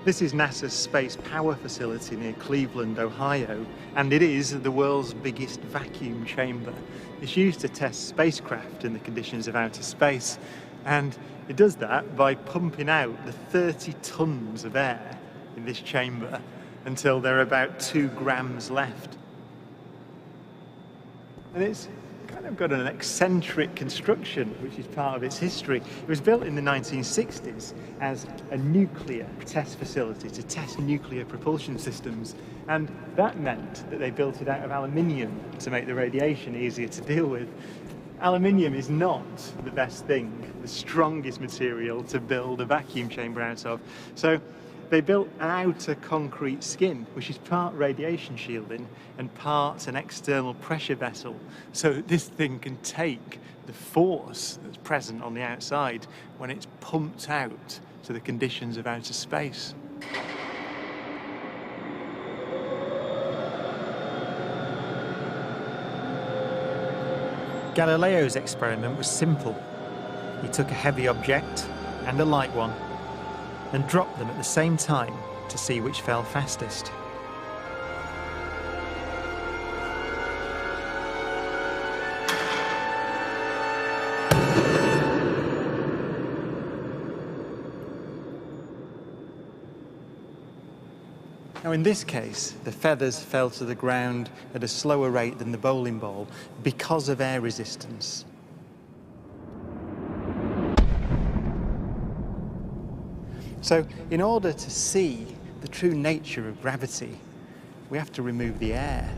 This is NASA's space power facility near Cleveland, Ohio, and it is the world's biggest vacuum chamber. It's used to test spacecraft in the conditions of outer space, and it does that by pumping out the 30 tons of air in this chamber until there are about 2 grams left. And it's kind of got an eccentric construction, which is part of its history. It was built in the 1960s as a nuclear test facility to test nuclear propulsion systems, and that meant that they built it out of aluminium to make the radiation easier to deal with. Aluminium is not the best thing, the strongest material to build a vacuum chamber out of. So they built an outer concrete skin, which is part radiation shielding and part an external pressure vessel, so that this thing can take the force that's present on the outside when it's pumped out to the conditions of outer space. Galileo's experiment was simple. He took a heavy object and a light one and dropped them at the same time to see which fell fastest. Now in this case, the feathers fell to the ground at a slower rate than the bowling ball because of air resistance. So, in order to see the true nature of gravity, we have to remove the air.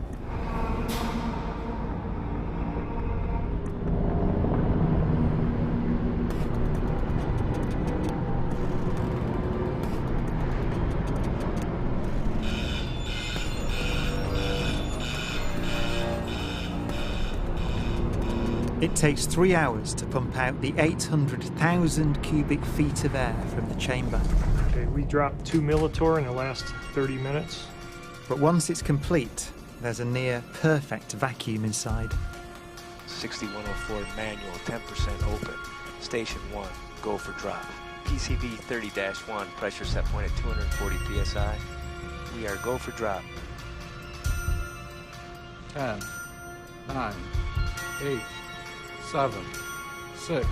It takes 3 hours to pump out the 800,000 cubic feet of air from the chamber. Okay, we dropped 2 millitorr in the last 30 minutes. But once it's complete, there's a near perfect vacuum inside. 6104 manual, 10% open. Station 1, go for drop. PCV 30-1, pressure set point at 240 psi. We are go for drop. 10, 9, 8, 7, 6,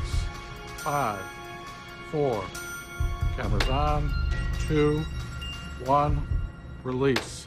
5, 4. Cameras on. 2, 1. Release.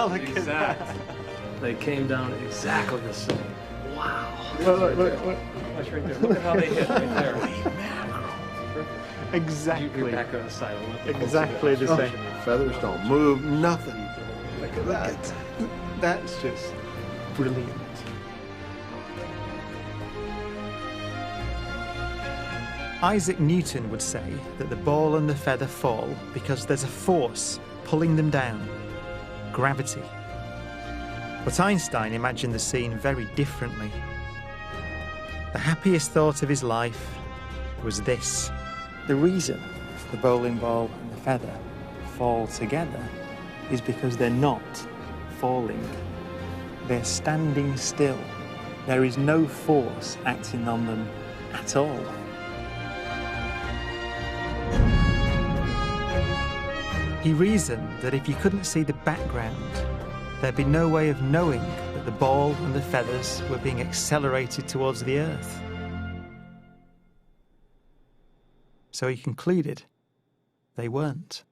Exactly. They came down exactly the same. Wow. Look. Watch right there. Look at how they hit right there. Exactly. You're back on the side. Exactly the same. Feathers don't move, nothing. Look at that. That's just brilliant. Isaac Newton would say that the ball and the feather fall because there's a force pulling them down, gravity. But Einstein imagined the scene very differently. The happiest thought of his life was this: the reason the bowling ball and the feather fall together is because they're not falling. They're standing still. There is no force acting on them at all. He reasoned that if you couldn't see the background, there'd be no way of knowing that the ball and the feathers were being accelerated towards the Earth. So he concluded they weren't.